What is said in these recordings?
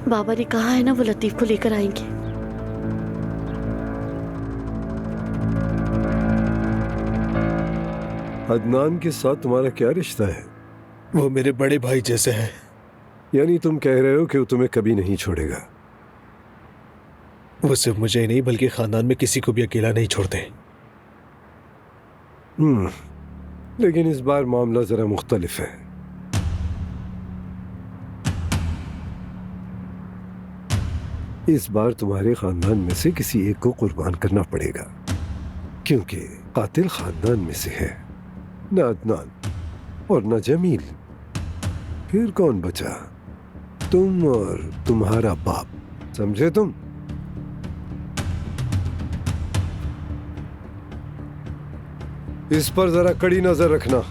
बाबा ने कहा है ना वो लतीफ को लेकर आएंगे। अदनान के साथ तुम्हारा क्या रिश्ता है? वो मेरे बड़े भाई जैसे हैं। यानी तुम कह रहे हो कि वो तुम्हें कभी नहीं छोड़ेगा? वो सिर्फ मुझे ही नहीं बल्कि खानदान में किसी को भी अकेला नहीं छोड़ते। लेकिन इस बार मामला जरा मुख्तलिफ है। इस बार तुम्हारे खानदान में से किसी एक को कुर्बान करना पड़ेगा, क्योंकि कातिल खानदान में से है, न अदनान और न जमील। फिर कौन बचा? तुम और तुम्हारा बाप। समझे तुम? इस पर जरा कड़ी नजर रखना।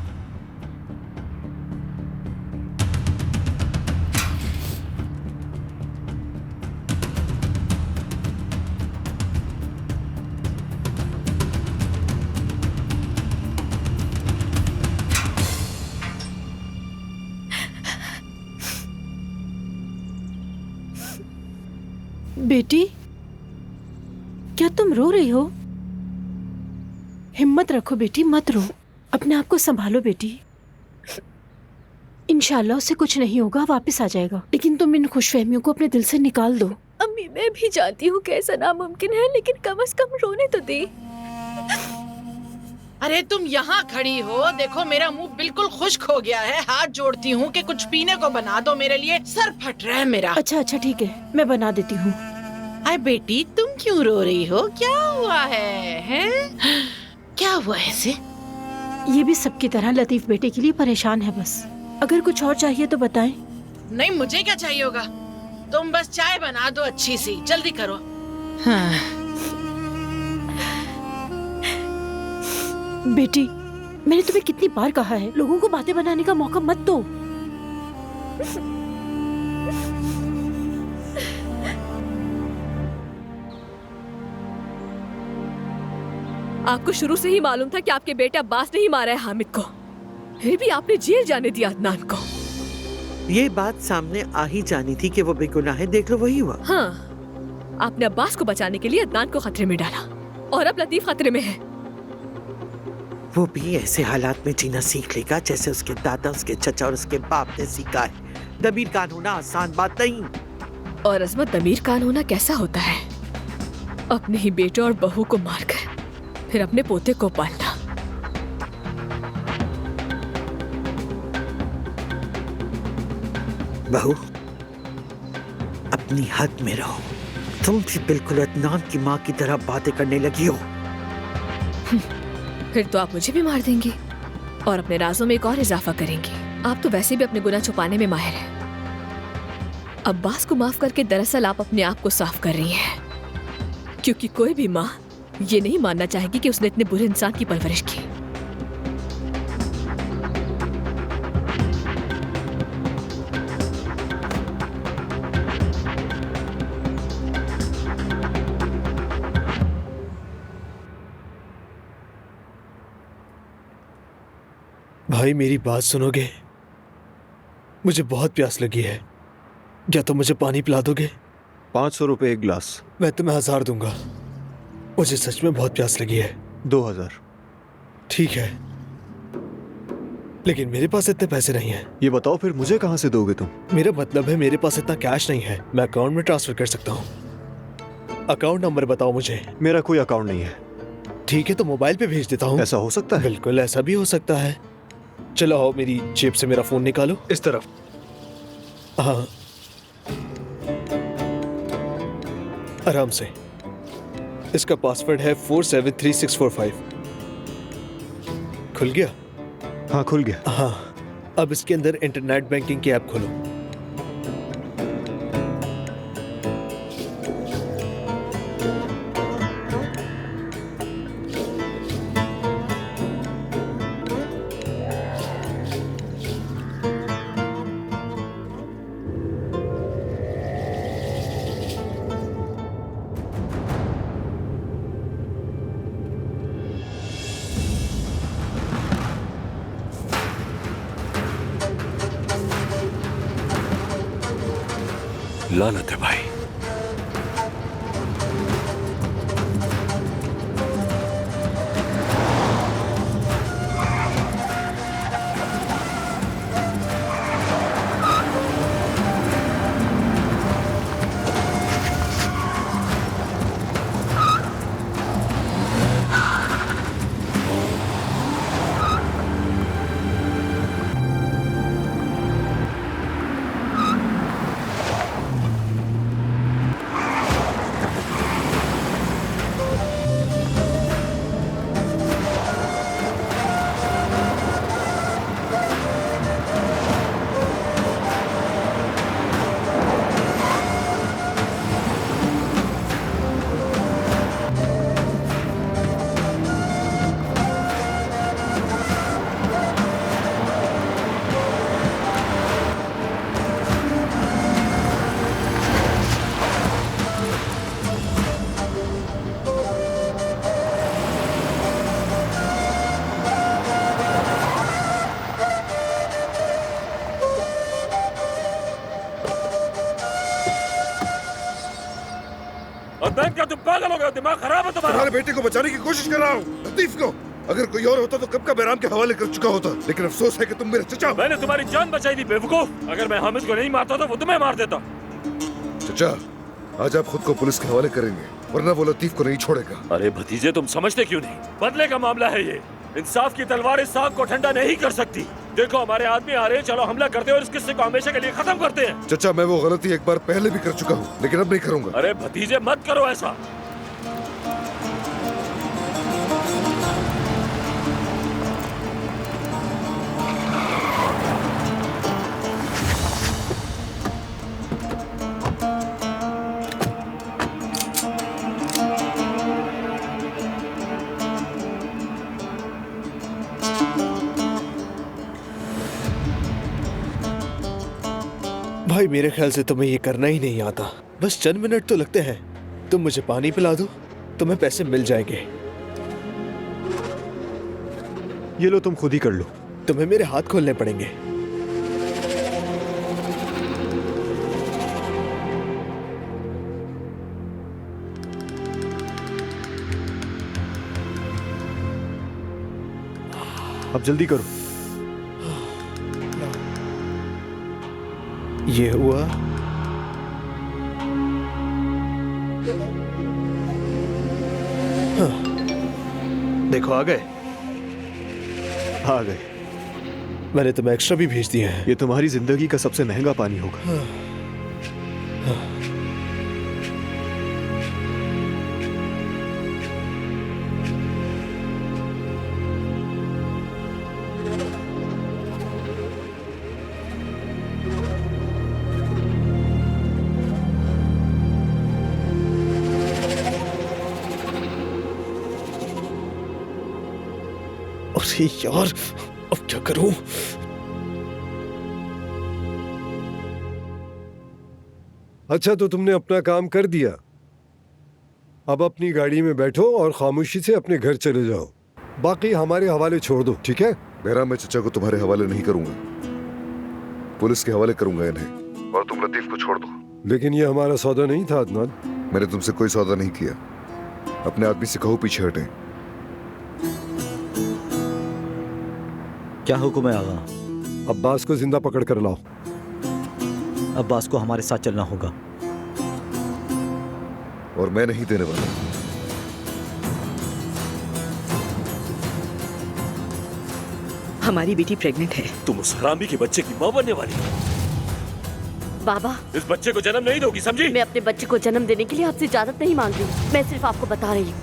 बेटी, क्या तुम रो रही हो? हिम्मत रखो बेटी, मत रो। अपने आप को संभालो बेटी। इंशाल्लाह उसे कुछ नहीं होगा, वापस आ जाएगा। लेकिन तुम इन खुशफहमियों को अपने दिल से निकाल दो। अम्मी, मैं भी जानती हूँ कैसा नामुमकिन है, लेकिन कम से कम रोने तो दे। अरे तुम यहाँ खड़ी हो, देखो मेरा मुंह बिल्कुल खुश्क हो गया है। हाथ जोड़ती हूँ कि कुछ पीने को बना दो मेरे लिए, सर फट रहा है मेरा। अच्छा ठीक है, मैं बना देती हूँ। अरे बेटी, तुम क्यों रो रही हो? क्या हुआ है, हैं? क्या हुआ है इसे? ये भी सबकी तरह लतीफ बेटे के लिए परेशान है बस। अगर कुछ और चाहिए तो बताएं। नहीं, मुझे क्या चाहिए होगा। तुम बस चाय बना दो अच्छी सी, जल्दी करो। हाँ। बेटी, मैंने तुम्हें कितनी बार कहा है, लोगों को बातें बनाने का मौका मत दो। आपको शुरू से ही मालूम था कि आपके बेटे अब्बास ने ही मारा है हामिद को, फिर भी आपने जेल जाने दिया अदनान को। ये बात सामने आ ही जानी थी कि वो बेगुनाह है। देख लो, वही हुआ। हाँ, आपने अब्बास को बचाने के लिए अदनान को खतरे में डाला, और अब लतीफ खतरे में है। वो भी ऐसे हालात में जीना सीख लेगा जैसे उसके दादा, उसके चचा और उसके बाप ने सीखा है। दमीर कान होना आसान बात नहीं। और अजमत, दमीर कान होना कैसा होता है? अपने ही बेटे और बहू को मारकर फिर अपने पोते को पालना। बहू, अपनी हद में रहो। तुम भी बिल्कुल अदनान की माँ की तरह बातें करने लगी हो। फिर तो आप मुझे भी मार देंगी और अपने राजों में एक और इजाफा करेंगी। आप तो वैसे भी अपने गुनाह छुपाने में माहिर हैं। अब्बास को माफ करके दरअसल आप अपने आप को साफ कर रही हैं, क्योंकि कोई भी माँ ये नहीं मानना चाहेगी कि उसने इतने बुरे इंसान की परवरिश की। भाई, मेरी बात सुनोगे? मुझे बहुत प्यास लगी है, क्या तुम मुझे पानी पिला दोगे? 500 रुपए एक गिलास। मैं तुम्हें 1000 दूंगा। मुझे सच में बहुत प्यास लगी है। 2000। ठीक है, लेकिन मेरे पास इतने पैसे नहीं हैं। ये बताओ फिर मुझे कहाँ से दोगे तुम? मेरा मतलब है मेरे पास इतना कैश नहीं है। मैं अकाउंट में ट्रांसफर कर सकता हूँ। अकाउंट नंबर बताओ मुझे। मेरा कोई अकाउंट नहीं है। ठीक है, तो मोबाइल पे भेज देता हूँ। ऐसा हो सकता है? बिल्कुल, ऐसा भी हो सकता है। चलो आओ, मेरी जेब से मेरा फोन निकालो। इस तरफ। हाँ, आराम से। इसका पासवर्ड है 473645। खुल गया? हाँ, खुल गया। हाँ, अब इसके अंदर इंटरनेट बैंकिंग की ऐप खोलो। लानत है भाई। क्या तुम पागल हो गए? दिमाग खराब है तुम्हारा? तुम्हारे बेटे को बचाने की कोशिश कर रहा हूँ, लतीफ को। अगर कोई और होता तो कब का बैराम के हवाले कर चुका होता, लेकिन अफसोस है कि तुम मेरे चचा। मैंने तुम्हारी जान बचाई थी बेवकूफ। अगर मैं हामिद को नहीं मारता तो वो तुम्हें मार देता। चचा, आज आप खुद को पुलिस के हवाले करेंगे, वरना वो लतीफ को नहीं छोड़ेगा। अरे भतीजे, तुम समझते क्यों नहीं? बदले का मामला है ये। इंसाफ की तलवार इस आग को ठंडा नहीं कर सकती। देखो हमारे आदमी आ रहे हैं, चलो हमला करते हैं और इस किस्से को हमेशा के लिए खत्म करते हैं। चचा, मैं वो गलती एक बार पहले भी कर चुका हूँ, लेकिन अब नहीं करूंगा। अरे भतीजे, मत करो ऐसा। भाई मेरे ख्याल से तुम्हें ये करना ही नहीं आता। बस चंद मिनट तो लगते हैं। तुम मुझे पानी पिला दो, तुम्हें पैसे मिल जाएंगे। ये लो, तुम खुद ही कर लो। तुम्हें मेरे हाथ खोलने पड़ेंगे। अब जल्दी करो। ये हुआ। हाँ। देखो आ गए। आ गए। मैंने तुम्हें एक्स्ट्रा भी भेज दिए हैं। ये तुम्हारी जिंदगी का सबसे महंगा पानी होगा। हाँ। हाँ। अरे यार, अब क्या करूं? अच्छा, तो तुमने अपना काम कर दिया। अब अपनी गाड़ी में बैठो और खामोशी से अपने घर चले जाओ। बाकी हमारे हवाले छोड़ दो, ठीक है? बैराम, मैं चचा को तुम्हारे हवाले नहीं करूंगा, पुलिस के हवाले करूंगा इन्हें, और तुम लतीफ को छोड़ दो। लेकिन ये हमारा सौदा नहीं था अदनान। मैंने तुमसे कोई सौदा नहीं किया। अपने आदमी से कहो पीछे हटें। क्या हुक्म है आगा? अब्बास को जिंदा पकड़ कर लाओ। अब्बास को हमारे साथ चलना होगा। और मैं नहीं देने वाला। हमारी बेटी प्रेग्नेंट है। तुम उस हरामी के बच्चे की मां बनने वाली हो। बाबा, इस बच्चे को जन्म नहीं दोगी, समझी? मैं अपने बच्चे को जन्म देने के लिए आपसे इजाजत नहीं मांग रही। मैं सिर्फ आपको बता रही हूँ।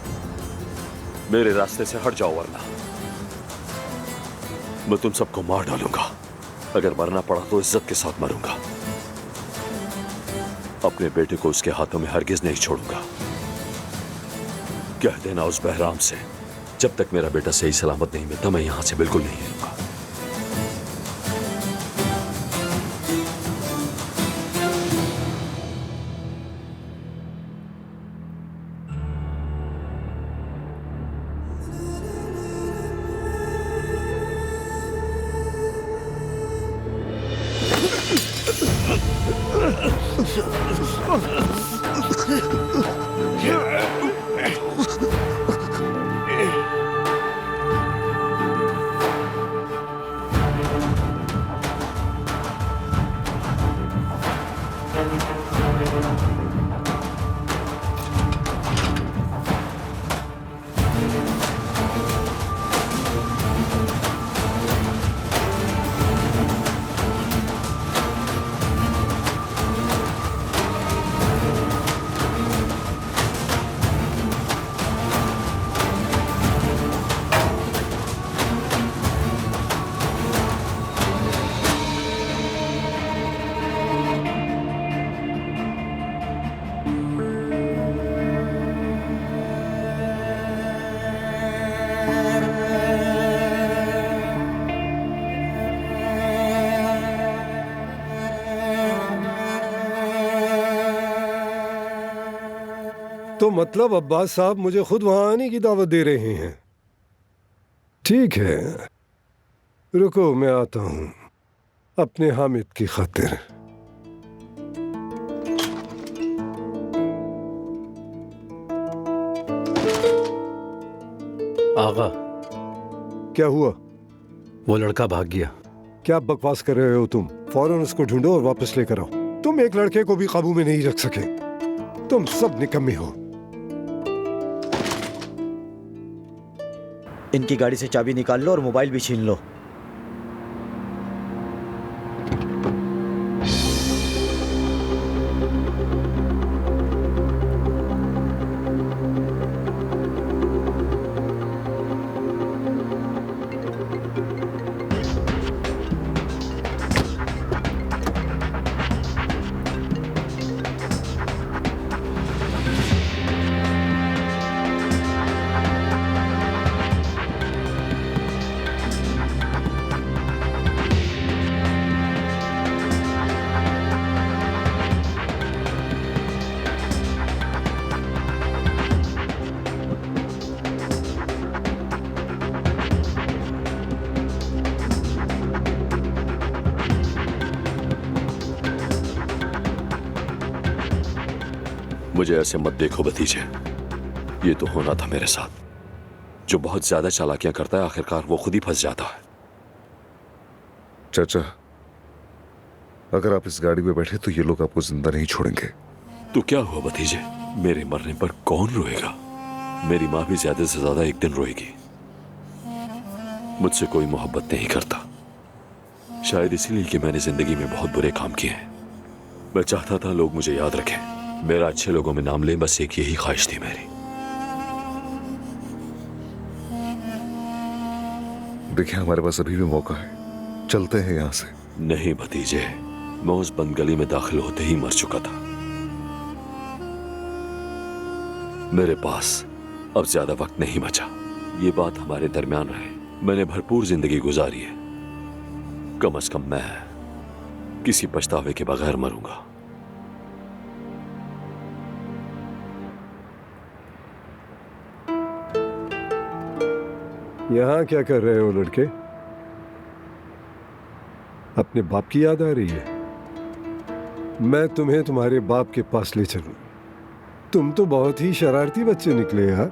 मेरे रास्ते से हट जाओ, वरना मैं तुम सबको मार डालूंगा। अगर मरना पड़ा तो इज्जत के साथ मरूंगा। अपने बेटे को उसके हाथों में हरगिज नहीं छोड़ूंगा। कह देना उस बहराम से, जब तक मेरा बेटा सही सलामत नहीं मिलता मैं यहां से बिल्कुल नहीं हिलूंगा। तो मतलब अब्बास साहब मुझे खुद वहां आने की दावत दे रहे हैं। ठीक है, रुको मैं आता हूं अपने हामिद की खातिर। आगा, क्या हुआ? वो लड़का भाग गया। क्या बकवास कर रहे हो तुम? फौरन उसको ढूंढो और वापस लेकर आओ। तुम एक लड़के को भी काबू में नहीं रख सके। तुम सब निकम्मे हो। इनकी गाड़ी से चाबी निकाल लो और मोबाइल भी छीन लो। मुझे ऐसे मत देखो भतीजे, ये तो होना था मेरे साथ। जो बहुत ज्यादा चालाकियां करता है आखिरकार वो खुद ही फंस जाता है। चाचा, अगर आप इस गाड़ी में बैठे तो ये लोग आपको जिंदा नहीं छोड़ेंगे। तो क्या हुआ भतीजे, मेरे मरने पर कौन रोएगा? मेरी माँ भी ज्यादा से ज्यादा एक दिन रोएगी। मुझसे कोई मोहब्बत नहीं करता, शायद इसीलिए कि मैंने जिंदगी में बहुत बुरे काम किए हैं। मैं चाहता था लोग मुझे याद रखें, मेरा अच्छे लोगों में नाम लें, बस एक यही ख्वाहिश थी मेरी। देखिए, हमारे पास अभी भी मौका है, चलते हैं यहां से। नहीं भतीजे, मैं उस बंद गली में दाखिल होते ही मर चुका था। मेरे पास अब ज्यादा वक्त नहीं बचा। ये बात हमारे दरमियान रहे। मैंने भरपूर जिंदगी गुजारी है, कम से कम मैं किसी पछतावे के बगैर मरूंगा। यहाँ क्या कर रहे हो लड़के? अपने बाप की याद आ रही है? मैं तुम्हें तुम्हारे बाप के पास ले चलूं। तुम तो बहुत ही शरारती बच्चे निकले यार।